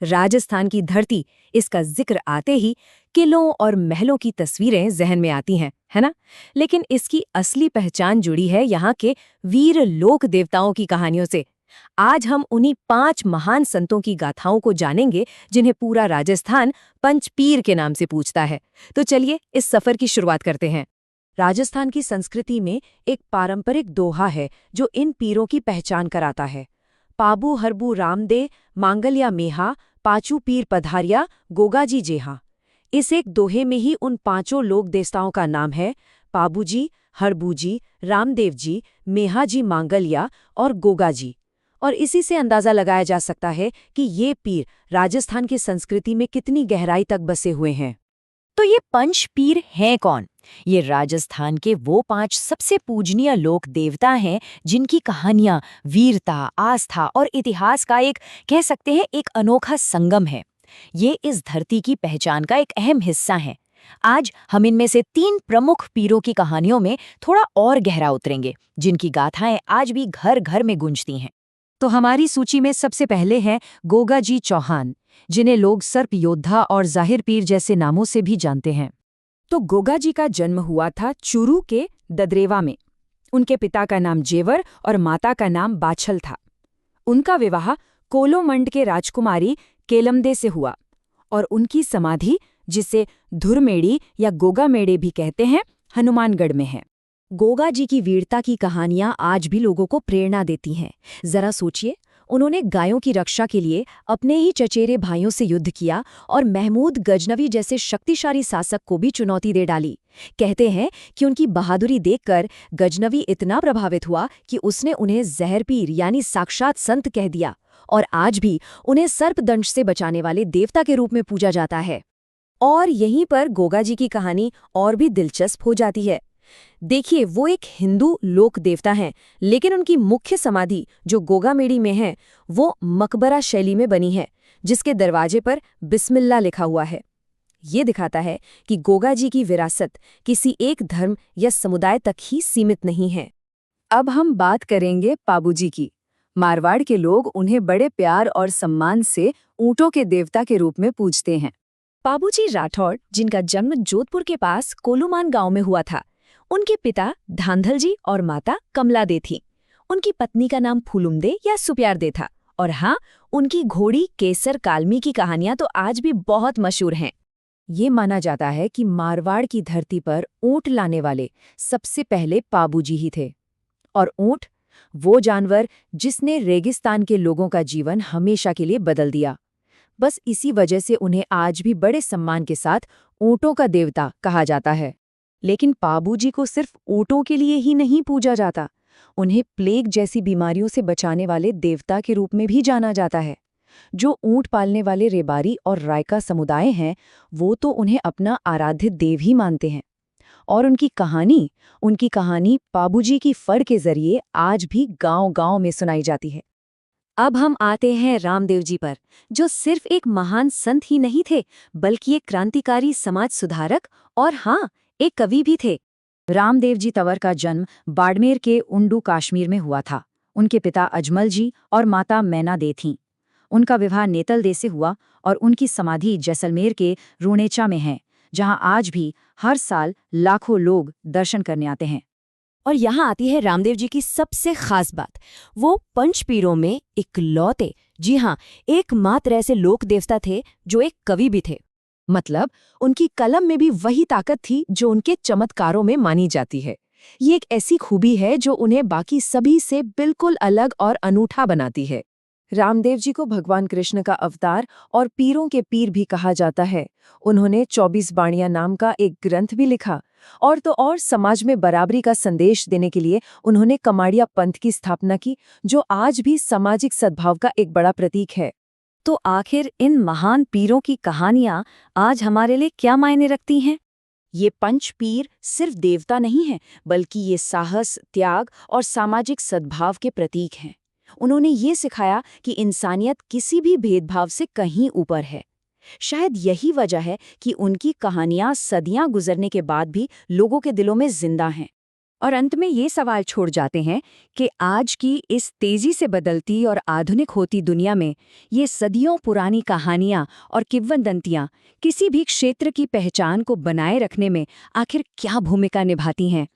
राजस्थान की धरती, इसका जिक्र आते ही किलों और महलों की तस्वीरें जहन में आती हैं, है ना? लेकिन इसकी असली पहचान जुड़ी है यहाँ के वीर लोक देवताओं की कहानियों से। आज हम उन्हीं 5 महान संतों की गाथाओं को जानेंगे जिन्हें पूरा राजस्थान पंचपीर के नाम से पूछता है। तो चलिए इस सफर की शुरुआत करते हैं। राजस्थान की संस्कृति में एक पारंपरिक दोहा है जो इन पीरों की पहचान कराता है। पाबू हरबू रामदे, मांगल्या मेहा, पाचू पीर पधारिया, गोगाजी जेहा। इस एक दोहे में ही उन 5 लोक देवताओं का नाम है, पाबूजी, हरबूजी, रामदेवजी, मेहाजी मांगल्या और गोगाजी। और इसी से अंदाजा लगाया जा सकता है कि ये पीर राजस्थान की संस्कृति में कितनी गहराई तक बसे हुए हैं। तो ये पंचपीर हैं कौन? ये राजस्थान के वो 5 सबसे पूजनीय लोक देवता हैं जिनकी कहानियां वीरता, आस्था और इतिहास का कह सकते हैं एक अनोखा संगम है। ये इस धरती की पहचान का एक अहम हिस्सा है। आज हम इनमें से 3 प्रमुख पीरों की कहानियों में थोड़ा और गहरा उतरेंगे, जिनकी गाथाएं आज भी घर घर में गूंजती हैं। तो हमारी सूची में सबसे पहले हैं गोगाजी चौहान, जिन्हें लोग सर्प योद्धा और जाहिर पीर जैसे नामों से भी जानते हैं। तो गोगाजी का जन्म हुआ था चूरू के ददरेवा में। उनके पिता का नाम जेवर और माता का नाम बाछल था। उनका विवाह कोलोमंड के राजकुमारी केलमदे से हुआ और उनकी समाधि, जिसे धुरमेड़ी या गोगामेड़े भी कहते हैं, हनुमानगढ़ में है। गोगाजी की वीरता की कहानियां आज भी लोगों को प्रेरणा देती हैं। जरा सोचिए, उन्होंने गायों की रक्षा के लिए अपने ही चचेरे भाइयों से युद्ध किया और महमूद गजनवी जैसे शक्तिशाली शासक को भी चुनौती दे डाली। कहते हैं कि उनकी बहादुरी देखकर गजनवी इतना प्रभावित हुआ कि उसने उन्हें जहरपीर यानी साक्षात संत कह दिया और आज भी उन्हें सर्पदंश से बचाने वाले देवता के रूप में पूजा जाता है। और यहीं पर गोगाजी की कहानी और भी दिलचस्प हो जाती है। देखिए, वो एक हिंदू लोक देवता हैं, लेकिन उनकी मुख्य समाधि जो गोगामेड़ी में है वो मकबरा शैली में बनी है, जिसके दरवाजे पर बिस्मिल्लाह लिखा हुआ है। ये दिखाता है कि गोगाजी की विरासत किसी एक धर्म या समुदाय तक ही सीमित नहीं है। अब हम बात करेंगे पाबूजी की। मारवाड़ के लोग उन्हें बड़े प्यार और सम्मान से ऊंटों के देवता के रूप में पूजते हैं। पाबूजी राठौड़, जिनका जन्म जोधपुर के पास कोलूमान गांव में हुआ था, उनके पिता धांधलजी और माता कमलादे थी। उनकी पत्नी का नाम फूलुमदे या सुप्यारदे था। और हाँ, उनकी घोड़ी केसर कालमी की कहानियां तो आज भी बहुत मशहूर हैं। ये माना जाता है कि मारवाड़ की धरती पर ऊंट लाने वाले सबसे पहले पाबूजी ही थे। और ऊंट, वो जानवर जिसने रेगिस्तान के लोगों का जीवन हमेशा के लिए बदल दिया। बस इसी वजह से उन्हें आज भी बड़े सम्मान के साथ ऊंटों का देवता कहा जाता है। लेकिन पाबूजी को सिर्फ ऊँटों के लिए ही नहीं पूजा जाता, उन्हें प्लेग जैसी बीमारियों से बचाने वाले देवता के रूप में भी जाना जाता है। जो ऊँट पालने वाले रेबारी और रायका समुदाय हैं, वो तो उन्हें अपना आराध्य देव ही मानते हैं। और उनकी कहानी पाबूजी की फड़ के जरिए आज भी गांव-गांव में सुनाई जाती है। अब हम आते हैं रामदेव जी पर, जो सिर्फ एक महान संत ही नहीं थे, बल्कि एक क्रांतिकारी समाज सुधारक और हाँ, एक कवि भी थे। रामदेव जी तंवर का जन्म बाड़मेर के उंडू कश्मीर में हुआ था। उनके पिता अजमल जी और माता मैना दे थीं। उनका विवाह नेतल दे से हुआ और उनकी समाधि जैसलमेर के रूणेचा में है, जहां आज भी हर साल लाखों लोग दर्शन करने आते हैं। और यहाँ आती है रामदेव जी की सबसे खास बात। वो पंचपीरों में इकलौते, जी हाँ, एकमात्र ऐसे लोक देवता थे जो एक कवि भी थे। मतलब उनकी कलम में भी वही ताकत थी जो उनके चमत्कारों में मानी जाती है। ये एक ऐसी खूबी है जो उन्हें बाकी सभी से बिल्कुल अलग और अनूठा बनाती है। रामदेव जी को भगवान कृष्ण का अवतार और पीरों के पीर भी कहा जाता है। उन्होंने 24 बाणियां नाम का एक ग्रंथ भी लिखा। और तो और समाज में बराबरी का संदेश देने के लिए उन्होंने कमाड़िया पंथ की स्थापना की, जो आज भी सामाजिक सद्भाव का एक बड़ा प्रतीक है। तो आखिर इन महान पीरों की कहानियां आज हमारे लिए क्या मायने रखती हैं? ये पंचपीर सिर्फ देवता नहीं है, बल्कि ये साहस, त्याग और सामाजिक सद्भाव के प्रतीक हैं। उन्होंने ये सिखाया कि इंसानियत किसी भी भेदभाव से कहीं ऊपर है। शायद यही वजह है कि उनकी कहानियां सदियां गुजरने के बाद भी लोगों के दिलों में जिंदा हैं। और अंत में ये सवाल छोड़ जाते हैं कि आज की इस तेजी से बदलती और आधुनिक होती दुनिया में ये सदियों पुरानी कहानियां और किंवदंतियां किसी भी क्षेत्र की पहचान को बनाए रखने में आखिर क्या भूमिका निभाती हैं।